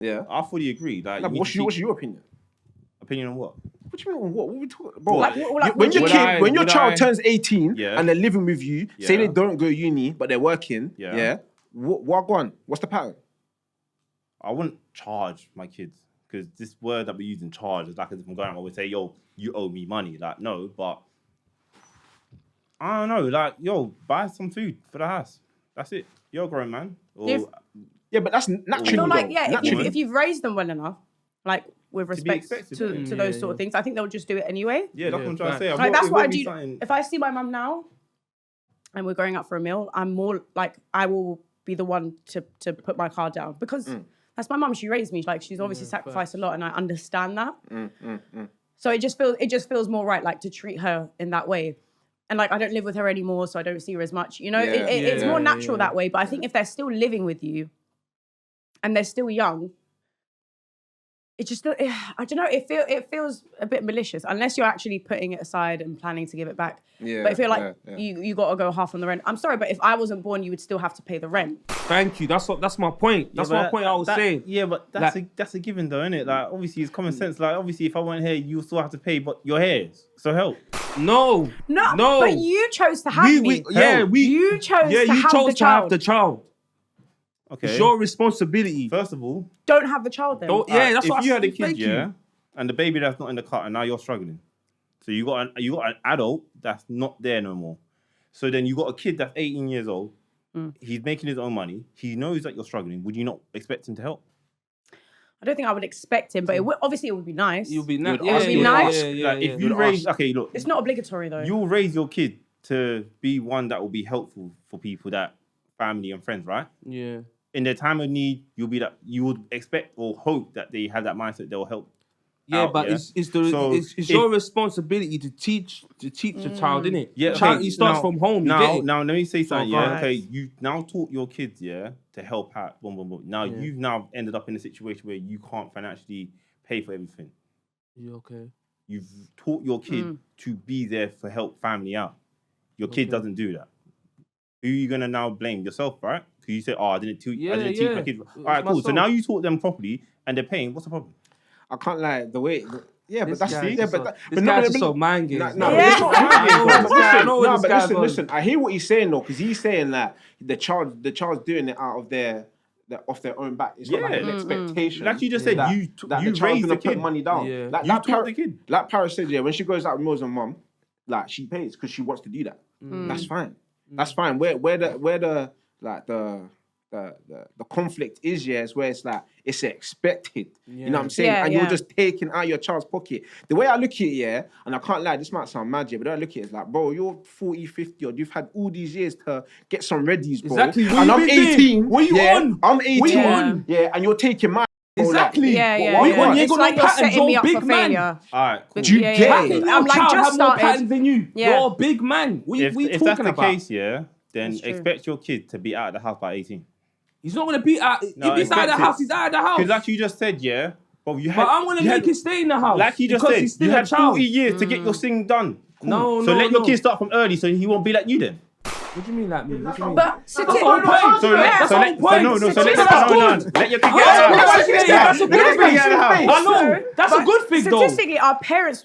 Yeah. I fully agree. Like, No, but what's your opinion? Opinion on what? What do you mean on what? What are we talking, bro? When your child turns 18 and they're living with you, say they don't go uni but they're working. Yeah. What go on? What's the pattern? I wouldn't charge my kids because this word that we use in charge is like as if I'm going out, I would say, yo, you owe me money. Like, no, but I don't know. Like, yo, buy some food for the house. That's it. You're a grown man. Yeah, but that's naturally. I feel like, if you've raised them well enough, like with respect to those sort of things, I think they'll just do it anyway. Yeah, that's what I'm trying to say. Like, that's what I do. If I see my mum now and we're going out for a meal, I'm more like, I will be the one to put my card down because that's my mum. She raised me. Like, she's obviously sacrificed a lot, and I understand that. So it just feels more right, like, to treat her in that way. And like, I don't live with her anymore, so I don't see her as much. You know, it's more natural that way. But I think if they're still living with you and they're still young, it just, I don't know, it feels a bit malicious unless you're actually putting it aside and planning to give it back. Yeah, but I feel like you got to go half on the rent. I'm sorry, but if I wasn't born, you would still have to pay the rent. Thank you. That's my point. That's my point I was saying. Yeah, but that's a given though, isn't it? Like, obviously it's common sense. Like, obviously if I weren't here, you still have to pay, but you're here, so help. No. But you chose to have me. You chose to have the child. Okay. It's your responsibility. First of all, don't have the child then. That's what if you had a kid, and the baby that's not in the car, and now you're struggling. So you got an adult that's not there no more. So then you got a kid that's 18 years old. He's making his own money. He knows that you're struggling. Would you not expect him to help? I don't think I would expect him, but obviously it would be nice. It would be nice. It would be nice. If you raise, look, it's not obligatory though. You'll raise your kid to be one that will be helpful for people, that family and friends, right? Yeah. In their time of need, you would expect or hope that they have that mindset. They'll help. Yeah, but it's your responsibility to teach the child, innit? Yeah, child, he starts from home. Now, let me say something. Okay, you now taught your kids, to help out. Boom, boom, boom. Now you've now ended up in a situation where you can't financially pay for everything. Yeah, okay. You've taught your kid to be there for help family out. Your kid doesn't do that. Who are you gonna now blame? Yourself, right? Because you said, I didn't teach my kids. All right, cool. So now you taught them properly and they're paying. What's the problem? I can't lie. The way, but that's this guy's just so mind games. No, it's not mind games. But listen. I hear what he's saying though, because he's saying that the child's doing it out of their own back. It's not like an expectation. Like you just said, you raised the kid. Put money down. Yeah. Like the kid. Like Paris said, when she goes out with Mo's and mum, like she pays because she wants to do that. That's fine. That's fine. Where the conflict is where it's like it's expected. You know what I'm saying? And you're just taking out your child's pocket. The way I look at it, and I can't lie, this might sound mad, but I look at it, it's like, bro, you're 40, 50, or you've had all these years to get some readies, bro. Exactly. And I'm 18. What are you on? I'm 18. Yeah, and you're taking my. Exactly. When you're gonna you're setting me up for man. failure. All right, cool. Do you get it? I'm like, just more patterns than you. You're a big man. What are you talking about? If that's the case, then expect your kid to be out of the house by 18. He's not gonna be out. If he's out of the house, he's out of the house. Because like you just said, but I'm gonna make him stay in the house. Like you just said, you had 40 years to get your thing done. Cool. No, so let your kid start from early, so he won't be like you then. What do you mean like me? What do you mean? But that's the whole point. Let your kid get out. That's a good thing. I know. That's a good thing though. Statistically, our parents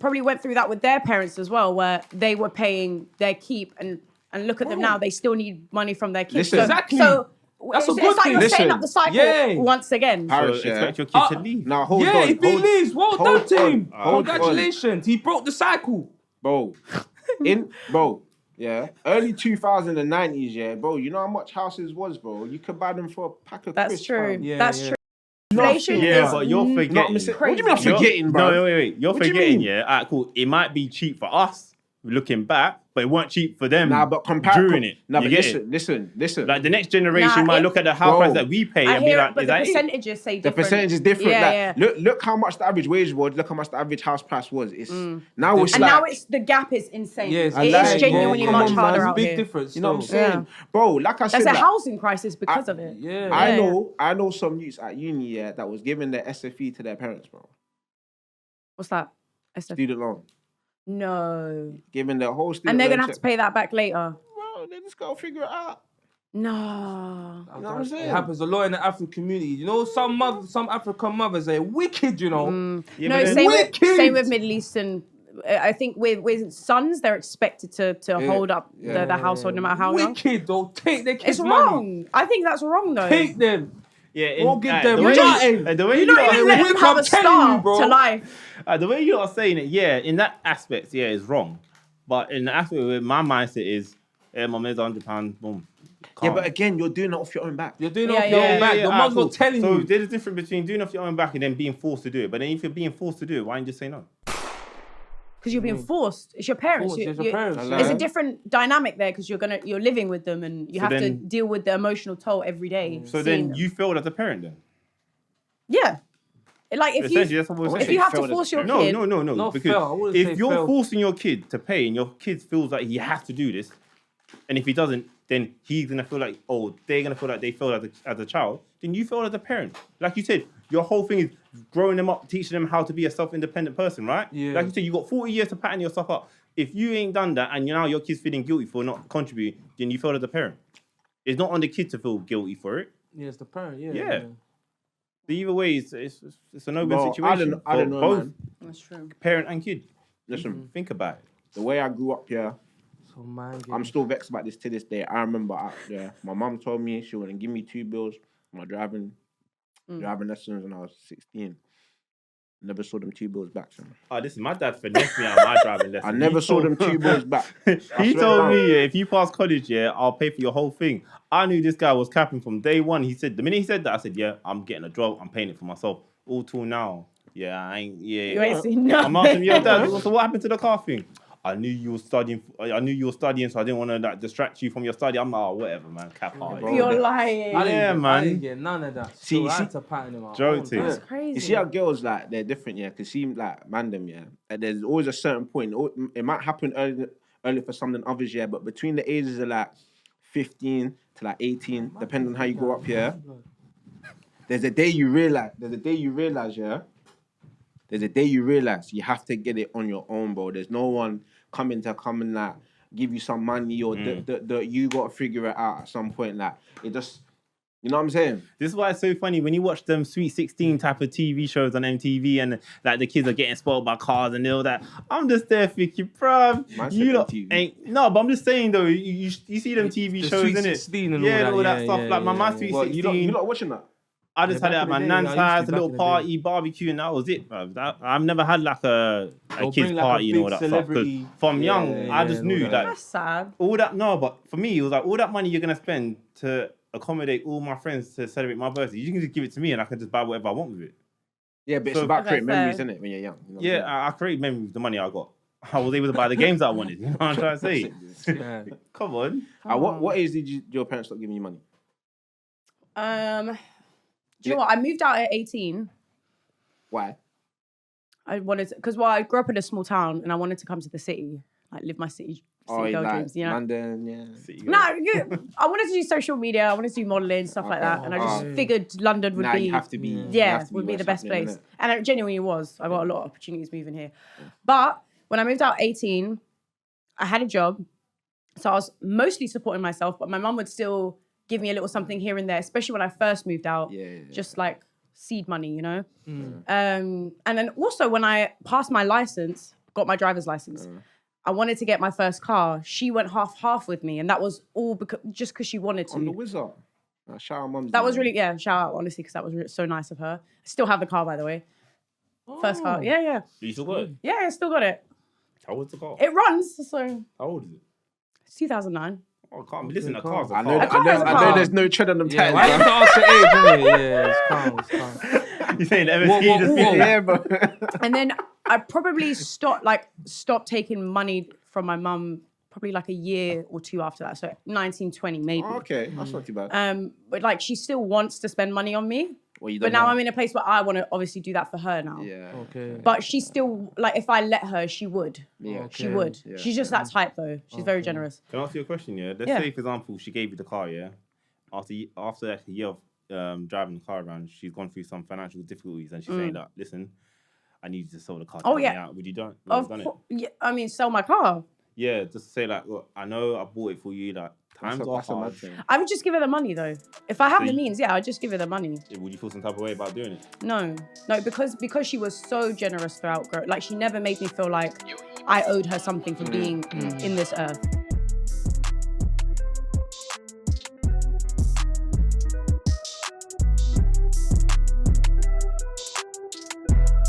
probably went through that with their parents as well, where they were paying their keep, and look at them now. They still need money from their kids. Exactly. So that's a good it's like thing. you're setting up the cycle once again. So expect your kid to leave. Now hold on. If he leaves, well done to him. Congratulations. He broke the cycle. Bro. Yeah, early 2090s, bro. You know how much houses was, bro? You could buy them for a pack of crisps. That's true. Fam. That's true. Inflation but you're forgetting. What do you mean I'm forgetting, bro? No, wait. You're forgetting, Alright, cool. It might be cheap for us looking back, but it weren't cheap for them during it. Nah, but listen. Like the next generation might look at the house price that we pay and be like, but is the that percentages say different. The percentage is different. Look how much the average wage was. Look how much the average house price was. It's now it's the gap is insane. Yes, it is genuinely much harder out here. Big difference. You know what I'm saying, bro? Like I said, there's a housing crisis because of it. Yeah, I know some youths at uni that was giving their SFE to their parents, bro. What's that? Student loan. No. Giving the whole student and they're loan gonna have to pay that back later. Bro, they just gotta figure it out. No. You know what I'm saying? It happens a lot in the African community. You know, some African mothers are wicked, you know. Yeah, No, but same with Middle Eastern. I think with sons, they're expected to hold up the household no matter how young. Wicked, though. Take their kids' It's money. wrong. I think that's wrong, though. Take them. Yeah, Won't give them the way nothing. the way You don't even let them have a I'm telling you, start bro. to life. the way you are saying it, yeah, in that aspect, yeah, it's wrong. But in the aspect where my mindset is, my mate's £100, boom. Yeah, but again, you're doing it off your own back. You're doing it off your own back. Your mum's not telling you. So there's a difference between doing it off your own back and then being forced to do it. But then if you're being forced to do it, why don't you just say no? Because you're being forced. It's your parents. It's your parents. There's a different dynamic there because you're living with them and you have to deal with the emotional toll every day. So then you failed as a parent then? Yeah. Like if you have to force your kid. No. Because if you're forcing your kid to pay and your kid feels like he has to do this, and if he doesn't, then he's gonna feel like, they're gonna feel like they failed as a child, then you failed as a parent. Like you said, your whole thing is growing them up, teaching them how to be a self-independent person, right? Yeah. Like you said, you got 40 years to pattern yourself up. If you ain't done that and now your kid's feeling guilty for not contributing, then you failed as a parent. It's not on the kid to feel guilty for it. Yeah, it's the parent, yeah. Yeah. But either way, it's a no-win situation. I don't know, both man. That's true. parent and kid. Listen, Think about it. the way I grew up, yeah, So man, I'm still vexed about this to this day. I remember out there, my mum told me she wouldn't give me 2 bills for my driving lessons when I was 16. Never saw them 2 bills back. So. This is my dad finessed me out of my driving lesson. I never saw them 2 bills back. He told me, if you pass college, I'll pay for your whole thing. I knew this guy was capping from day one. He said, the minute he said that, I said, yeah, I'm getting a job. I'm paying it for myself. All till now. Yeah, I ain't, yeah. You ain't seen nothing. I'm asking, Dad, so what happened to the car thing? I knew you were studying, so I didn't want to distract you from your study. I'm like, whatever, man. Cap hard. You're lying. Man. I didn't get none of that. I had to pattern him out. Joking. That's crazy. You see how girls, like, they're different, yeah? Because see, like, them, yeah? Like, there's always a certain point. It might happen early for some than others, yeah? But between the ages of, like, 15 to, like, 18, depending on how you grow up here, there's a day you realize, yeah? There's a day you realize you have to get it on your own, bro. There's no one coming and like give you some money or you got to figure it out at some point. Like it just, you know what I'm saying? This is why it's so funny when you watch them Sweet 16 type of TV shows on MTV and like the kids are getting spoiled by cars and all that. I'm just there thinking, bruv, you lot ain't. No, but I'm just saying though, you see them TV shows, Sweet innit? 16 and all that stuff. Like my Sweet 16. You lot watching that? I just had it at my nan's house, a little party, barbecue, and that was it, bro. I've never had like a kids party and all that stuff. Because from young, I just knew that. That's sad. All that, no, but for me, it was like all that money you're gonna spend to accommodate all my friends to celebrate my birthday. You can just give it to me, and I can just buy whatever I want with it. Yeah, but it's about creating memories, isn't it? When you're young. You know I create memories with the money I got. I was able to buy the games that I wanted. You know what I'm trying to say? Come on. What age did your parents start giving you money? Do you know what? I moved out at 18. Why? I wanted to, because I grew up in a small town and I wanted to come to the city, like live my city girl dreams, you know? London, yeah. No, I wanted to do social media, I wanted to do modelling, stuff like that, and I just figured London would be, you have to be, would be the best place. And it genuinely was. I got a lot of opportunities moving here. But when I moved out at 18, I had a job, so I was mostly supporting myself, but my mum would still give me a little something here and there, especially when I first moved out. Just like seed money, you know? And then also when I passed my license, got my driver's license, I wanted to get my first car. She went half with me, and that was all just because she wanted to. On the wizard. Shout out mum. That was really, shout out, honestly, because that was so nice of her. I still have the car, by the way. First car. Yeah. You still got it? Yeah, I still got it. How old's the car? It runs, so. How old is it? It's 2009. Oh, can't be listening to cars. I know there's no tread on them tires. Why you ask the age, isn't it? Yeah, it's calm. You saying the MSP just been there, bro. And then I probably stopped taking money from my mum probably like a year or two after that. So 1920 maybe. Oh, okay, that's not too bad. But like she still wants to spend money on me. But now I'm in a place where I want to obviously do that for her now. Yeah. Okay. But she still, like, if I let her, she would. Yeah. She would. Yeah. She's just that type, though. She's very generous. Can I ask you a question, yeah? Let's say, for example, she gave you the car, yeah? After like a year of driving the car around, she's gone through some financial difficulties and she's saying that, listen, I need you to sell the car to me out. Would you done it? Yeah, I mean, sell my car. Yeah, just say like, look, I know I bought it for you, like, Times are hard. I would just give her the money though. If I have the means, yeah, I'd just give her the money. Yeah, would you feel some type of way about doing it? No, because she was so generous throughout growth. Like she never made me feel like I owed her something for being in this earth.